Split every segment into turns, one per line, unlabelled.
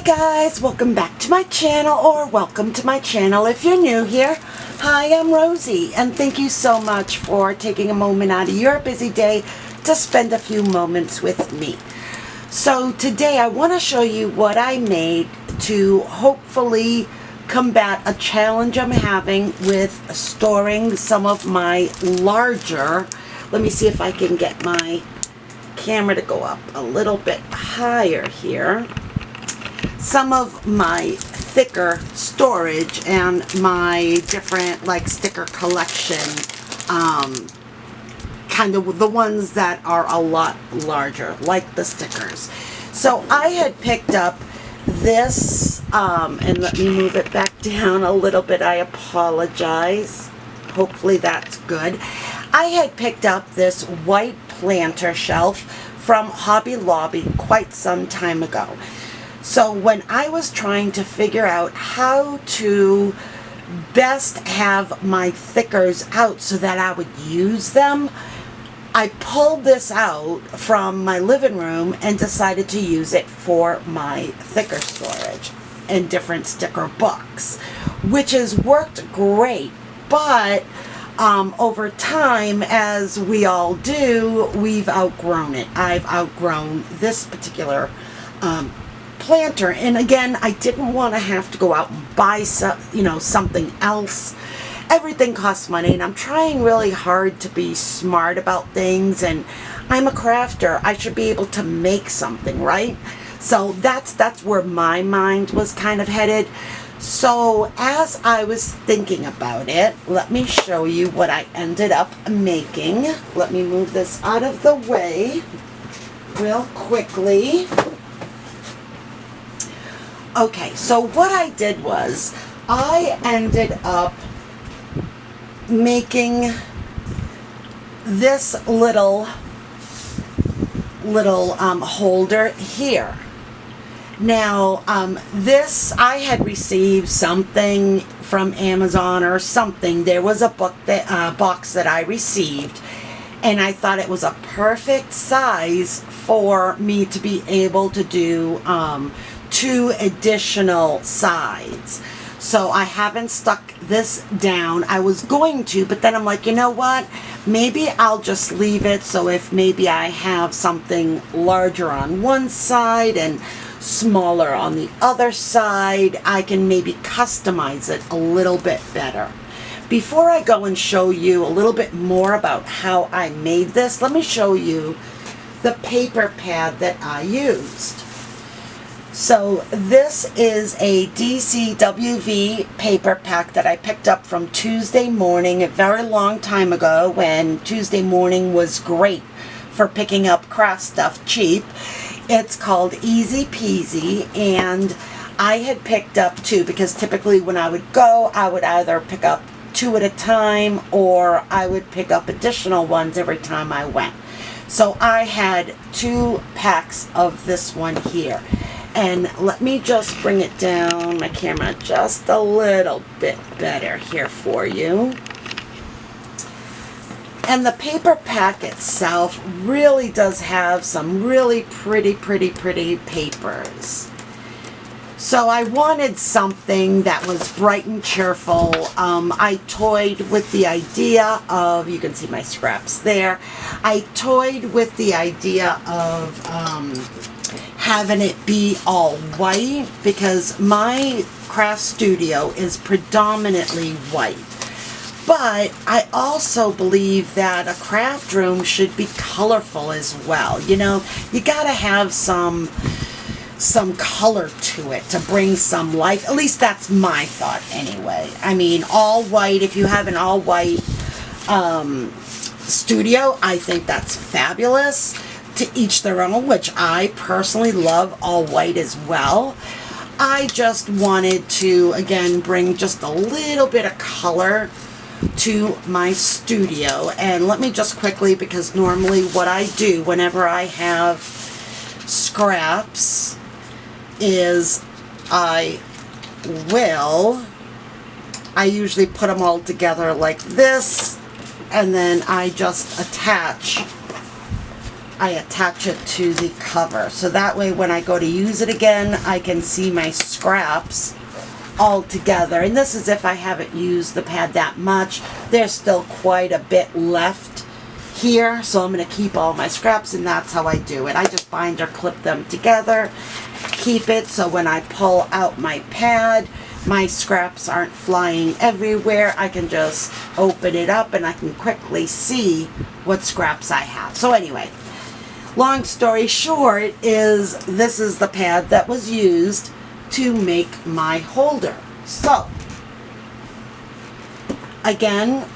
guys, welcome back to my channel, or welcome to my channel if you're new here. Hi, I'm Rosie, and thank you so much for taking a moment out of your busy day to spend a few moments with me. So today I want to show you what I made to hopefully combat a challenge I'm having with storing some of my larger, let me see if I can get my camera to go up a little bit higher here, some of my thicker storage and my different like sticker collection, kind of the ones that are a lot larger, like the stickers. So I had picked up this, and let me move it back down a little bit, I apologize, hopefully that's good. I had picked up this white planter shelf from Hobby Lobby quite some time ago. So when I was trying to figure out how to best have my thickers out so that I would use them, I pulled this out from my living room and decided to use it for my thicker storage and different sticker books, which has worked great. But over time, as we all do, we've outgrown it. I've outgrown this particular planter, and again, I didn't want to have to go out and buy something else. Everything costs money, and I'm trying really hard to be smart about things, and I'm a crafter. I should be able to make something, right? So that's where my mind was kind of headed. So as I was thinking about it, let me show you what I ended up making. Let me move this out of the way real quickly. Okay, so what I did was I ended up making this little holder here. Now, this, I had received something from Amazon or something. There was a box that I received, and I thought it was a perfect size for me to be able to do 2 additional sides. So I haven't stuck this down. I was going to, but then I'm like, you know what? Maybe I'll just leave it, so if maybe I have something larger on one side and smaller on the other side, I can maybe customize it a little bit better. Before I go and show you a little bit more about how I made this, let me show you the paper pad that I used. So this is a DCWV paper pack that I picked up from Tuesday Morning a very long time ago, when Tuesday Morning was great for picking up craft stuff cheap. It's called Easy Peasy, and I had picked up 2 because typically when I would go, I would either pick up 2 at a time, or I would pick up additional ones every time I went. So I had 2 packs of this one here. And let me just bring it down, my camera, just a little bit better here for you. And the paper pack itself really does have some really pretty papers. So I wanted something that was bright and cheerful. I toyed with the idea of, you can see my scraps there, I toyed with the idea of having it be all white, because my craft studio is predominantly white. But I also believe that a craft room should be colorful as well. You know, you gotta have some color to it to bring some life. At least that's my thought anyway. I mean, all white, if you have an all white studio, I think that's fabulous. To each their own, which I personally love all white as well. I just wanted to, again, bring just a little bit of color to my studio. And let me just quickly, because normally what I do whenever I have scraps is I usually put them all together like this, and then I just attach I attach it to the cover. So that way when I go to use it again, I can see my scraps all together. And this is if I haven't used the pad that much. There's still quite a bit left here, so I'm going to keep all my scraps, and that's how I do it. I just binder clip them together, keep it so when I pull out my pad, my scraps aren't flying everywhere. I can just open it up and I can quickly see what scraps I have. So anyway, long story short is this is the pad that was used to make my holder. So again,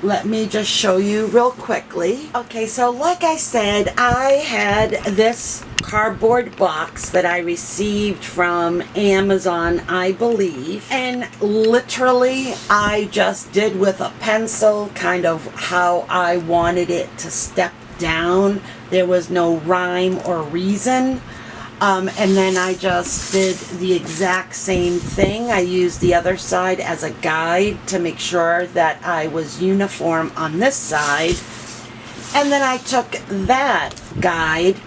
let me just show you real quickly. Okay, so like I said, I had this cardboard box that I received from Amazon, I believe, and literally I just did with a pencil kind of how I wanted it to step down. There was no rhyme or reason. And then I just did the exact same thing. I used the other side as a guide to make sure that I was uniform on this side. And then I took that guide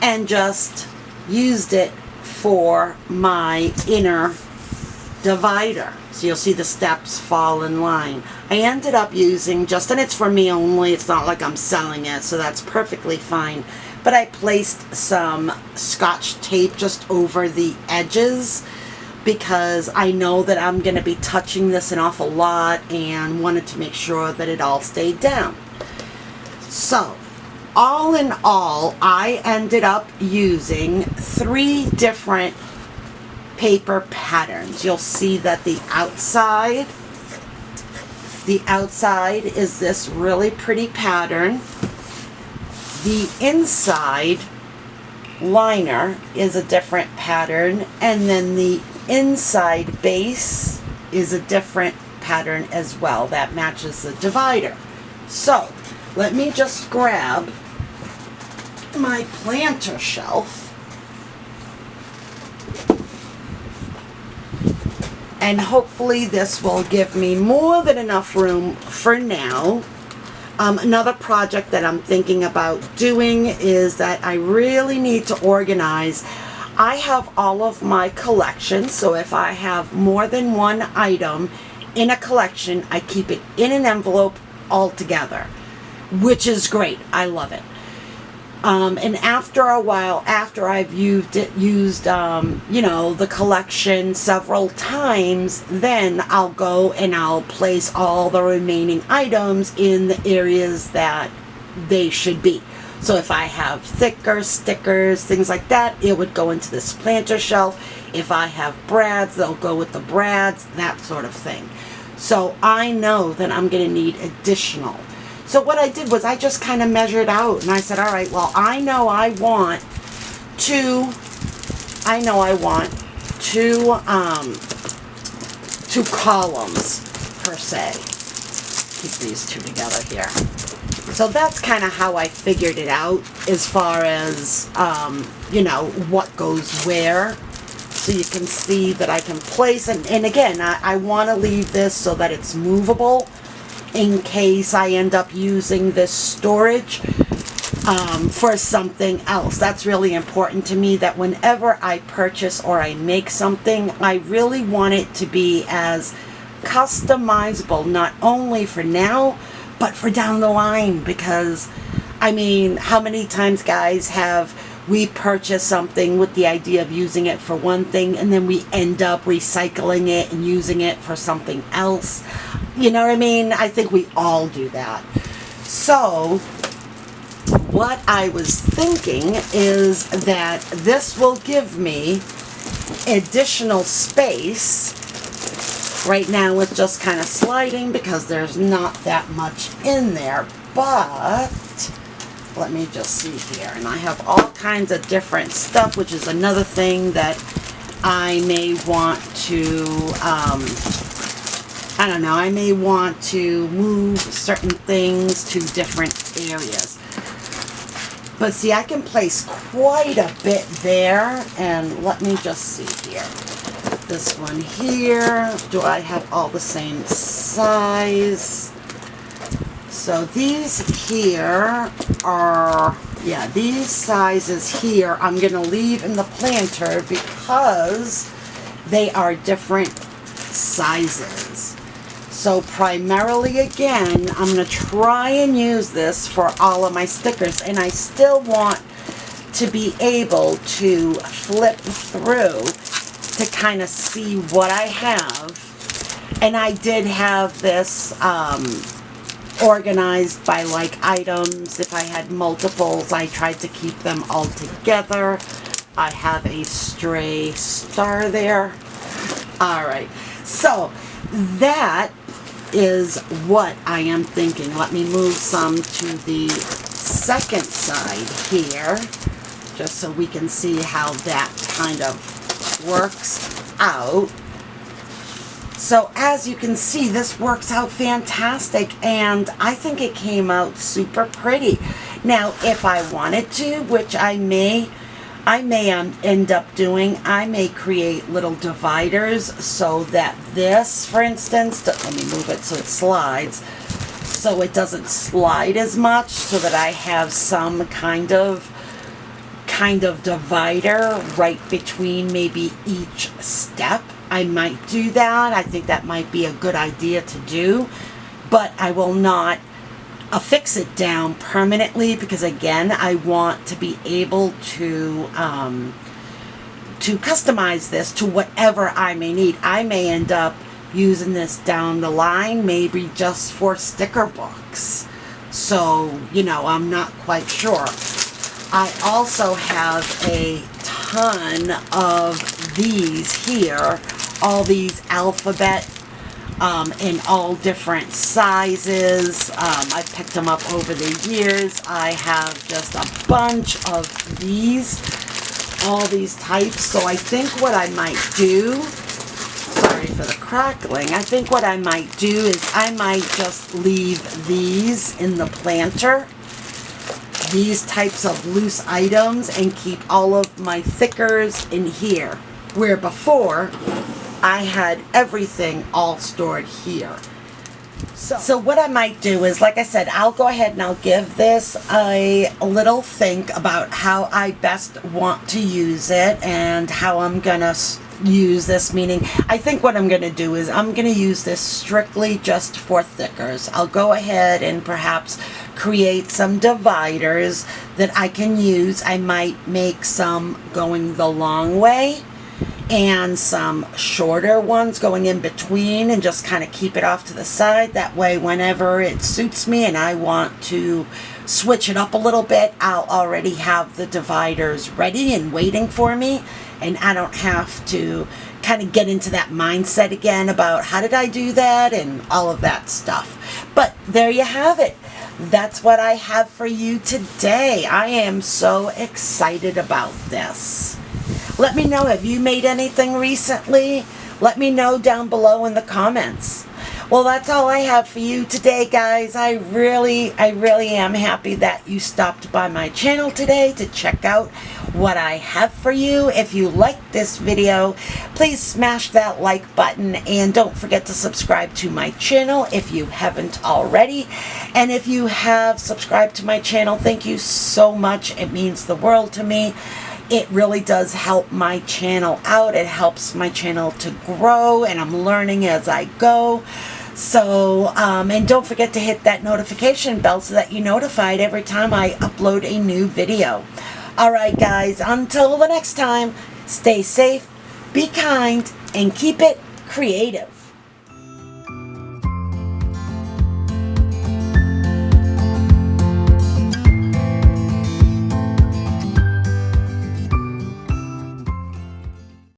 and just used it for my inner divider. So you'll see the steps fall in line. I ended up using just, and it's for me only, it's not like I'm selling it, so that's perfectly fine. But I placed some Scotch tape just over the edges because I know that I'm going to be touching this an awful lot and wanted to make sure that it all stayed down. So, all in all, I ended up using 3 different paper patterns. You'll see that the outside is this really pretty pattern. The inside liner is a different pattern, and then the inside base is a different pattern as well that matches the divider. So let me just grab my planter shelf, and hopefully this will give me more than enough room for now. Another project that I'm thinking about doing is that I really need to organize. I have all of my collections, so if I have more than one item in a collection, I keep it in an envelope all together, which is great. I love it. And after a while, after I've used the collection several times, then I'll go and I'll place all the remaining items in the areas that they should be. So if I have thicker stickers, things like that, it would go into this planter shelf. If I have brads, they'll go with the brads, that sort of thing. So I know that I'm going to need additional. So what I did was I just kind of measured out, and I said, all right, well, I know I want two columns per se. Keep these two together here. So that's kind of how I figured it out as far as, what goes where. So you can see that I can place, and again, I want to leave this so that it's movable in case I end up using this storage for something else. That's really important to me, that whenever I purchase or I make something, I really want it to be as customizable, not only for now, but for down the line. Because, I mean, how many times, guys, have we purchased something with the idea of using it for one thing, and then we end up recycling it and using it for something else? You know what I mean? I think we all do that. So what I was thinking is that this will give me additional space. Right now it's just kind of sliding because there's not that much in there, but let me just see here. And I have all kinds of different stuff, which is another thing that I may want to, I may want to move certain things to different areas. But see, I can place quite a bit there, and let me just see here. This one here, do I have all the same size? So these here are Yeah, these sizes here I'm going to leave in the planter because they are different sizes. So primarily, again, I'm going to try and use this for all of my stickers, and I still want to be able to flip through to kind of see what I have. And I did have this organized by like items. If I had multiples, I tried to keep them all together. I have a stray star there. All right, so that is what I am thinking. Let me move some to the second side here, just so we can see how that kind of works out. So as you can see, this works out fantastic, and I think it came out super pretty. Now, if I wanted to, which I may end up doing, I may create little dividers so that this, for instance, let me move it so it slides, so it doesn't slide as much, so that I have some kind of divider right between maybe each step. I might do that. I think that might be a good idea to do, but I will not affix it down permanently, because again, I want to be able to customize this to whatever I may need. I may end up using this down the line, maybe just for sticker books. So, you know, I'm not quite sure. I also have a ton of these here, all these alphabet in all different sizes. I picked them up over the years. I have just a bunch of these, all these types. So I think what I might do, sorry for the crackling, I think what I might do is I might just leave these in the planter, these types of loose items, and keep all of my thickers in here, where before I had everything all stored here. So what I might do is, like I said, I'll go ahead and I'll give this a little think about how I best want to use it and how I'm gonna use this, meaning I think what I'm gonna do is I'm gonna use this strictly just for thickers. I'll go ahead and perhaps create some dividers that I can use. I might make some going the long way and some shorter ones going in between, and just kind of keep it off to the side. That way, whenever it suits me and I want to switch it up a little bit, I'll already have the dividers ready and waiting for me, and I don't have to kind of get into that mindset again about how did I do that and all of that stuff. But there you have it. That's what I have for you today. I am so excited about this. Let me know, have you made anything recently? Let me know down below in the comments. Well, that's all I have for you today, guys. I really am happy that you stopped by my channel today to check out what I have for you. If you liked this video, please smash that like button, and don't forget to subscribe to my channel if you haven't already. And if you have subscribed to my channel, thank you so much. It means the world to me. It really does help my channel out. It helps my channel to grow, and I'm learning as I go. So, and don't forget to hit that notification bell so that you're notified every time I upload a new video. All right, guys, until the next time, stay safe, be kind, and keep it creative.